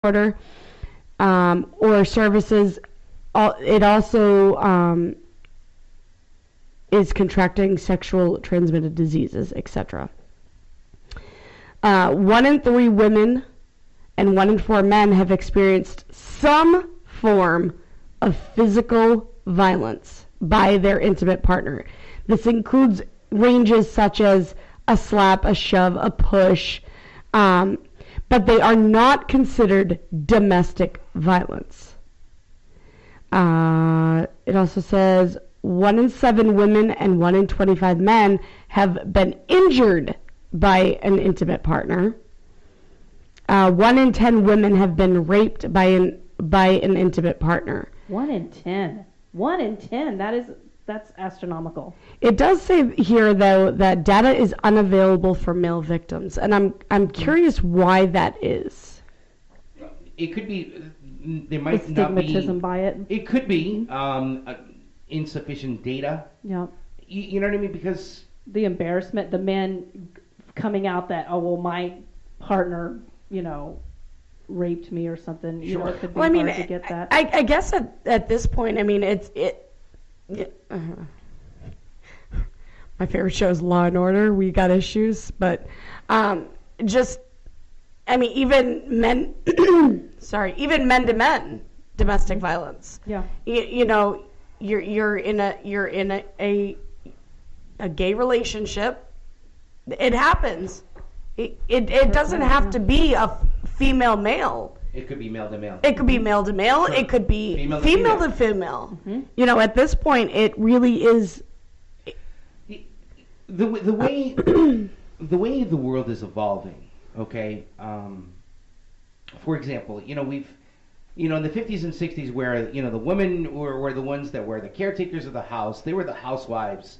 disorder or services. It also is contracting sexual transmitted diseases, etc. 1 in 3 women and 1 in 4 men have experienced some form of physical violence by their intimate partner. This includes ranges such as a slap, a shove, a push, but they are not considered domestic violence. It also says 1 in 7 women and 1 in 25 men have been injured by an intimate partner. 1 in 10 women have been raped by an intimate partner. 1 in 10. 1 in 10. That's astronomical. It does say here, though, that data is unavailable for male victims, and I'm curious why that is. It could be there might the not be stigmatism by it. It could be insufficient data. Yeah. You know what I mean? Because the embarrassment, the men coming out that, oh well, my partner, raped me or something. Sure. It could be hard to get that. I guess at this point, I mean, my favorite show is Law and Order. We got issues, but even men, even men to men, domestic violence. Yeah. You're in a gay relationship. It happens. It doesn't have to be a female male. it could be male to male. It could be male to male. Sure. It could be female to female. Mm-hmm. At this point, it really is. The way the way the world is evolving. Okay. For example, we've in the 50s and 60s where the women were the ones that were the caretakers of the house. They were the housewives,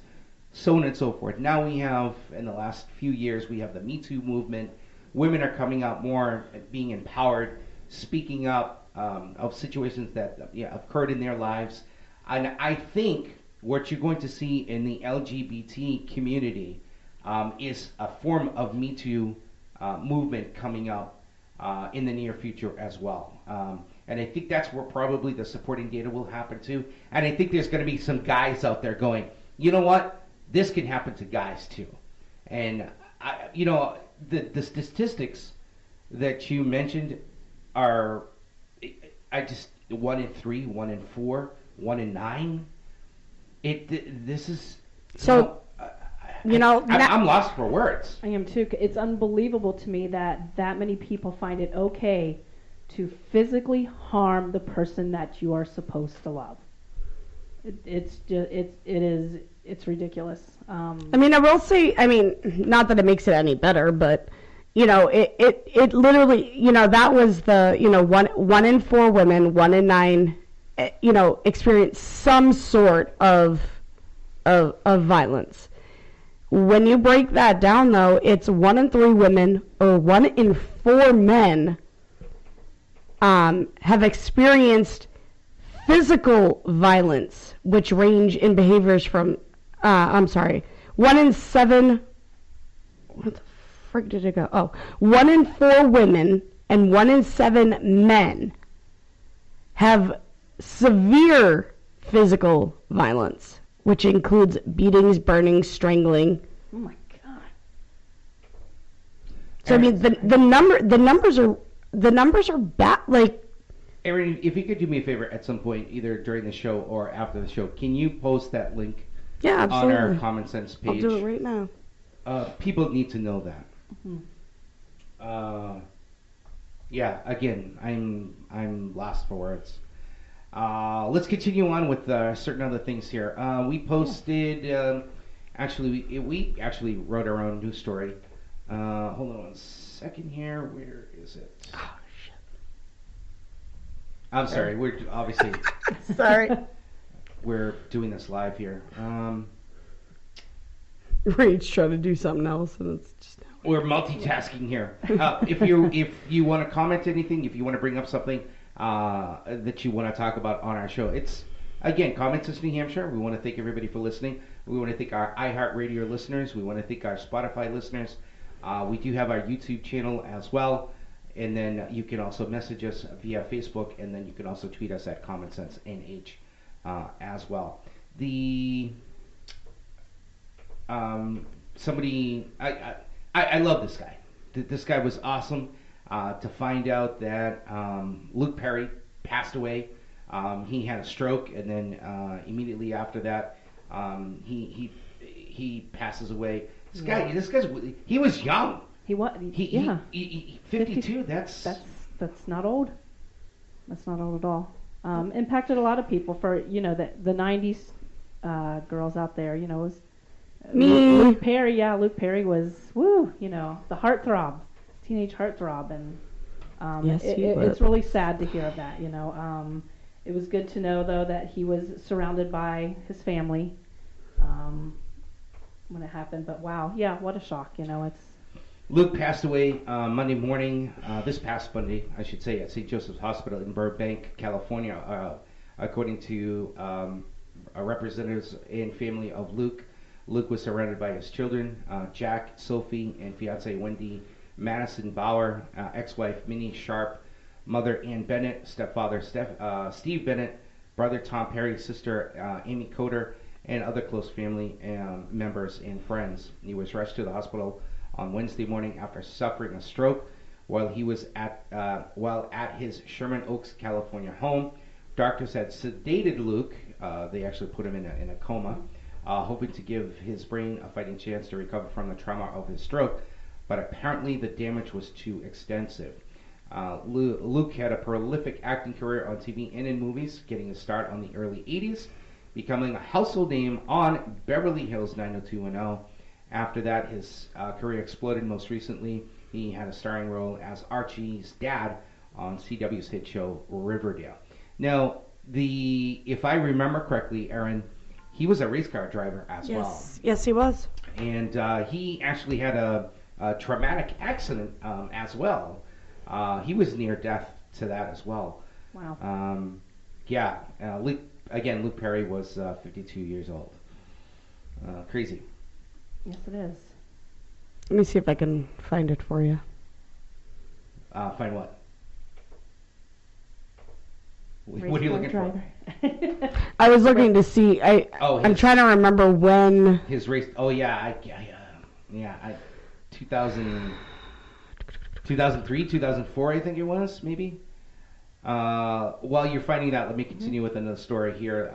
so on and so forth. Now we have, in the last few years, we have the Me Too movement. Women are coming out more, being empowered, speaking up of situations that occurred in their lives. And I think what you're going to see in the LGBT community is a form of Me Too movement coming up in the near future as well. And I think that's where probably the supporting data will happen too. And I think there's going to be some guys out there going, you know what? This can happen to guys too. And the statistics that you mentioned are, 1 in 3, 1 in 4, 1 in 9. This is So, I'm lost for words. I am too. It's unbelievable to me that many people find it okay to physically harm the person that you are supposed to love. It's ridiculous. I will say, not that it makes it any better, but it literally, that was the, 1 in 4 women, 1 in 9, experience some sort of violence. When you break that down, though, it's 1 in 3 women or 1 in 4 men have experienced physical violence, which range in behaviors from, 1 in 7, what the frick did it go? Oh, 1 in 4 women and 1 in 7 men have severe physical violence, which includes beatings, burning, strangling. Oh my God. So the numbers are bad. Like, Erin, if you could do me a favor at some point, either during the show or after the show, can you post that link? Yeah, absolutely. On our CommonSense page? I'll do it right now. People need to know that. Mm-hmm. Again, I'm lost for words. Let's continue on with certain other things here. We posted, we actually wrote our own news story. Hold on 1 second here. Where is it? Oh, shit. I'm sorry. We're obviously Sorry. we're doing this live here. We're each trying to do something else, and it's just. We're multitasking here. If you want to comment anything, if you want to bring up something that you want to talk about on our show, it's again CommonSense New Hampshire. We want to thank everybody for listening. We want to thank our iHeartRadio listeners. We want to thank our Spotify listeners. We do have our YouTube channel as well. And then you can also message us via Facebook, and then you can also tweet us at CommonSense NH as well. The I love this guy. This guy was awesome. To find out that Luke Perry passed away, he had a stroke, and then immediately after that, he passes away. This guy's he was young. He was. He 52. That's not old. That's not old at all. Impacted a lot of people. For the '90s girls out there. Was Me. Luke Perry. Yeah, Luke Perry was the heartthrob, teenage heartthrob, and Yes, it's really sad to hear of that. It was good to know though that he was surrounded by his family when it happened. But wow, yeah, what a shock. It's. Luke passed away Monday morning, this past Monday, I should say, at St. Joseph's Hospital in Burbank, California. According to representatives and family of Luke, Luke was surrounded by his children, Jack, Sophie, and fiancee Wendy Madison Bauer, ex-wife Minnie Sharp, mother Ann Bennett, stepfather Steve Bennett, brother Tom Perry, sister Amy Coder, and other close family members and friends. He was rushed to the hospital on Wednesday morning after suffering a stroke while he was at his Sherman Oaks, California home. Doctors had sedated Luke. They actually put him in a coma, hoping to give his brain a fighting chance to recover from the trauma of his stroke. But apparently the damage was too extensive. Luke had a prolific acting career on TV and in movies, getting his start on the early 80s, becoming a household name on Beverly Hills 90210. After that, his career exploded. Most recently, he had a starring role as Archie's dad on CW's hit show Riverdale. Now, if I remember correctly, Aaron, he was a race car driver as well. Yes, he was. And he actually had a traumatic accident as well. He was near death to that as well. Wow. Luke Perry was 52 years old. Crazy. Yes, it is. Let me see if I can find it for you. Find what? Race What are you car looking driver. for? I was looking to see. I'm trying to remember when. His race. Oh yeah, 2003, 2004, I think it was, maybe. While you're finding that, let me continue with another story here.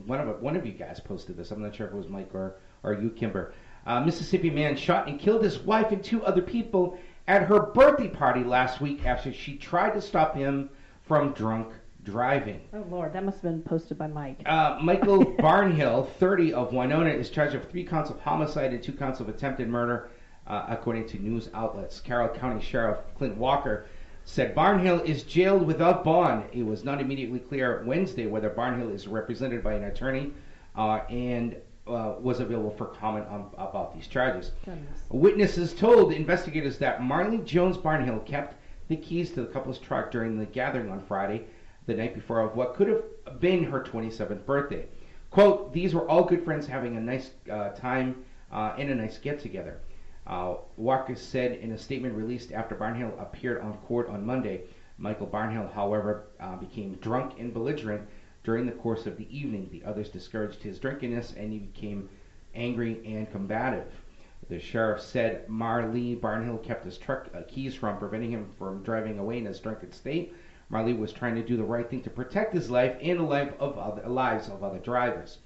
One of you guys posted this. I'm not sure if it was Mike or you, Kimber. Mississippi man shot and killed his wife and 2 other people at her birthday party last week after she tried to stop him from drunk driving. Oh Lord, that must have been posted by Mike. Michael Barnhill, 30, of Winona, is charged of 3 counts of homicide and 2 counts of attempted murder, according to news outlets. Carroll County Sheriff Clint Walker said Barnhill is jailed without bond. It was not immediately clear Wednesday whether Barnhill is represented by an attorney and was available for comment about these charges. Goodness. Witnesses told investigators that Marley Jones Barnhill kept the keys to the couple's truck during the gathering on Friday, the night before of what could have been her 27th birthday. Quote, these were all good friends having a nice time and a nice get-together. Walker said in a statement released after Barnhill appeared on court on Monday. Michael Barnhill, however, became drunk and belligerent during the course of the evening. The others discouraged his drunkenness and he became angry and combative. The sheriff said Marley Barnhill kept his truck keys from preventing him from driving away in his drunken state. Marley was trying to do the right thing to protect his life and the lives of other drivers.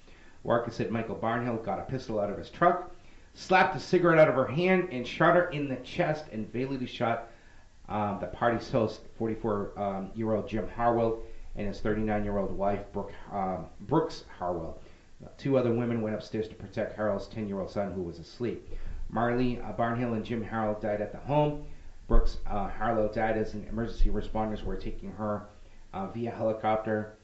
Walker said Michael Barnhill got a pistol out of his truck, slapped a cigarette out of her hand, and shot her in the chest, and fatally shot the party's host, 44-year-old Jim Harwell, and his 39-year-old wife, Brooks Harwell. 2 other women went upstairs to protect Harwell's 10-year-old son, who was asleep. Marley Barnhill and Jim Harwell died at the home. Brooks Harlow died as emergency responders were taking her via helicopter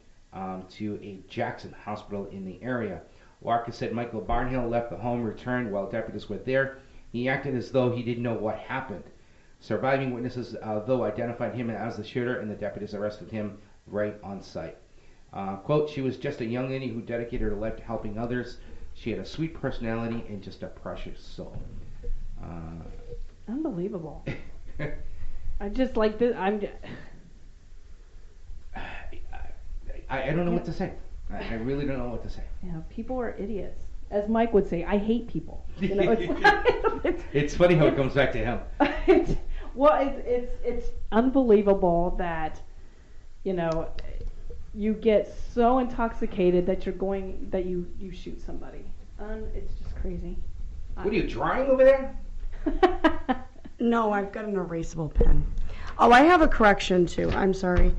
to a Jackson hospital in the area. Walker said Michael Barnhill left the home, returned while deputies were there. He acted as though he didn't know what happened. Surviving witnesses, though, identified him as the shooter, and the deputies arrested him right on site. Quote, she was just a young lady who dedicated her life to helping others. She had a sweet personality and just a precious soul. Unbelievable. I just like this. I don't know what to say. I really don't know what to say. People are idiots. As Mike would say, I hate people. You know, it's, It's funny how it comes back to him. It's unbelievable that, you get so intoxicated that you shoot somebody. It's just crazy. What are you drawing over there? No, I've got an erasable pen. Oh, I have a correction too. I'm sorry.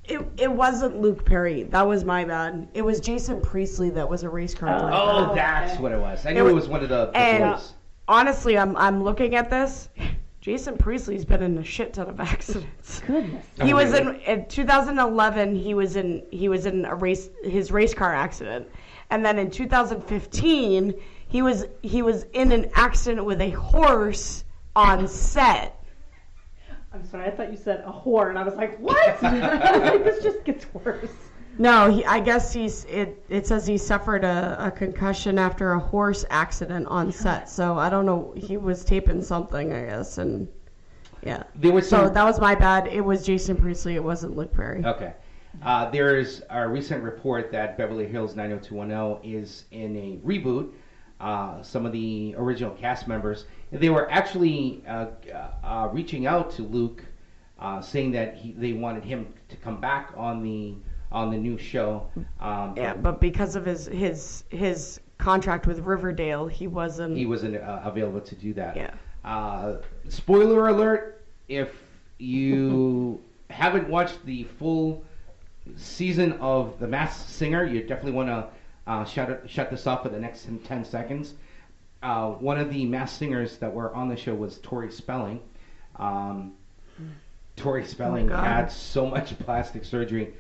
It wasn't Luke Perry. That was my bad. It was Jason Priestley that was a race car driver. Oh, that's what it was. I knew it was one of the boys. Honestly, I'm looking at this. Jason Priestley's been in a shit ton of accidents. Goodness. He was in 2011. He was in his race car accident, and then in 2015 he was in an accident with a horse on set. I'm sorry, I thought you said a whore, and I was like, what? I was like, this just gets worse. No, I guess it says he suffered a concussion after a horse accident on set. So I don't know, he was taping something, I guess, and yeah. So that was my bad. It was Jason Priestley. It wasn't Luke Perry. Okay. There's a recent report that Beverly Hills 90210 is in a reboot. Some of the original cast members, they were actually reaching out to Luke, saying that they wanted him to come back on the new show. But because of his contract with Riverdale, he wasn't available to do that. Yeah. Spoiler alert: if you haven't watched the full season of The Masked Singer, you definitely want to shut this off for the next 10 seconds. One of the Masked Singers that were on the show was Tori Spelling. Tori Spelling had so much plastic surgery.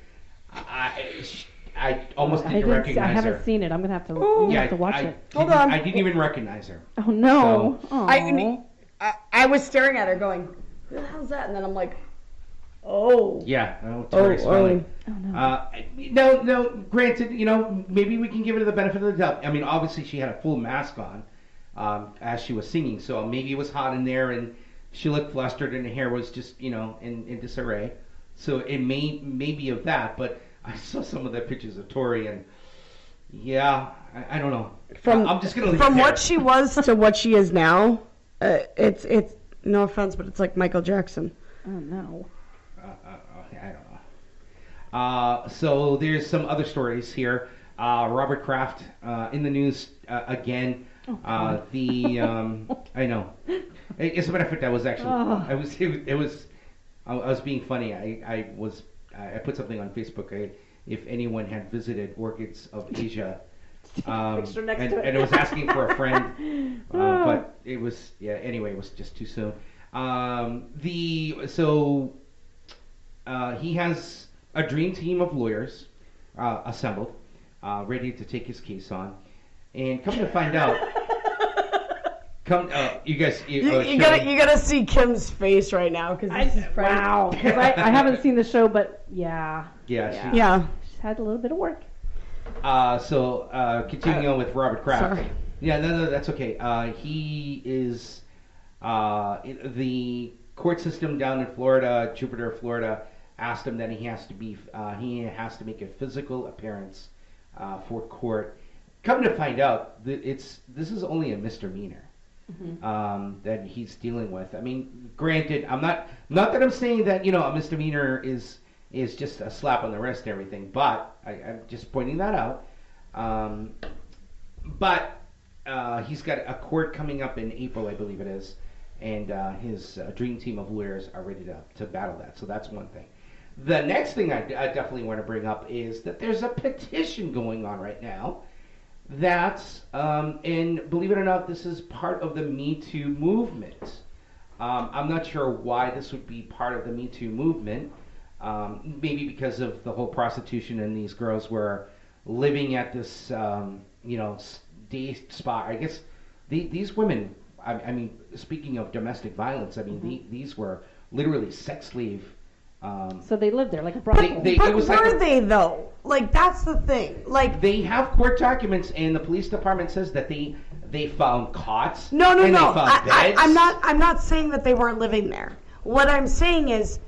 I almost didn't recognize her. I haven't seen it. I'm gonna have to watch it. Hold on. I didn't even recognize her. Oh no! So, I was staring at her, going, "Who the hell's that?" And then I'm like, "Oh." Yeah, Tori Spelling. Oh no. No. Granted, maybe we can give her the benefit of the doubt. I mean, obviously she had a full mask on as she was singing, so maybe it was hot in there and she looked flustered and her hair was just in disarray. So it may be of that, but I saw some of the pictures of Tori and I don't know. I'm just gonna leave from it what she was to what she is now. It's no offense, but it's like Michael Jackson. Oh no. I don't know. So there's some other stories here. Robert Kraft in the news again. I know. As a matter of fact, I was actually I was being funny. I put something on Facebook. If anyone had visited Orchids of Asia, and it was asking for a friend, but it was Anyway, it was just too soon. He has a dream team of lawyers assembled, ready to take his case on, and come to find out. You guys, you gotta see Kim's face right now because wow. Because I haven't seen the show, but yeah. She's had a little bit of work. Continuing on with Robert Kraft. Sorry. Yeah, no, that's okay. He is the court system down in Florida, Jupiter, Florida, asked him that he has to make a physical appearance for court. Come to find out, this is only a misdemeanor. Mm-hmm. That he's dealing with. I mean, granted, I'm not that I'm saying that a misdemeanor is just a slap on the wrist and everything, but I'm just pointing that out. But he's got a court coming up in April, I believe it is, and his dream team of lawyers are ready to battle that. So that's one thing. The next thing I definitely want to bring up is that there's a petition going on right now. And believe it or not, this is part of the Me Too movement. I'm not sure why this would be part of the Me Too movement. Maybe because of the whole prostitution and these girls were living at this, day spa. I guess these women, I mean, speaking of domestic violence, I mean, these were literally sex slave. So they lived there like a brothel. They though? Like, that's the thing. Like, they have court documents, and the police department says that they found cots. No. They found beds. I'm not saying that they weren't living there. What I'm saying is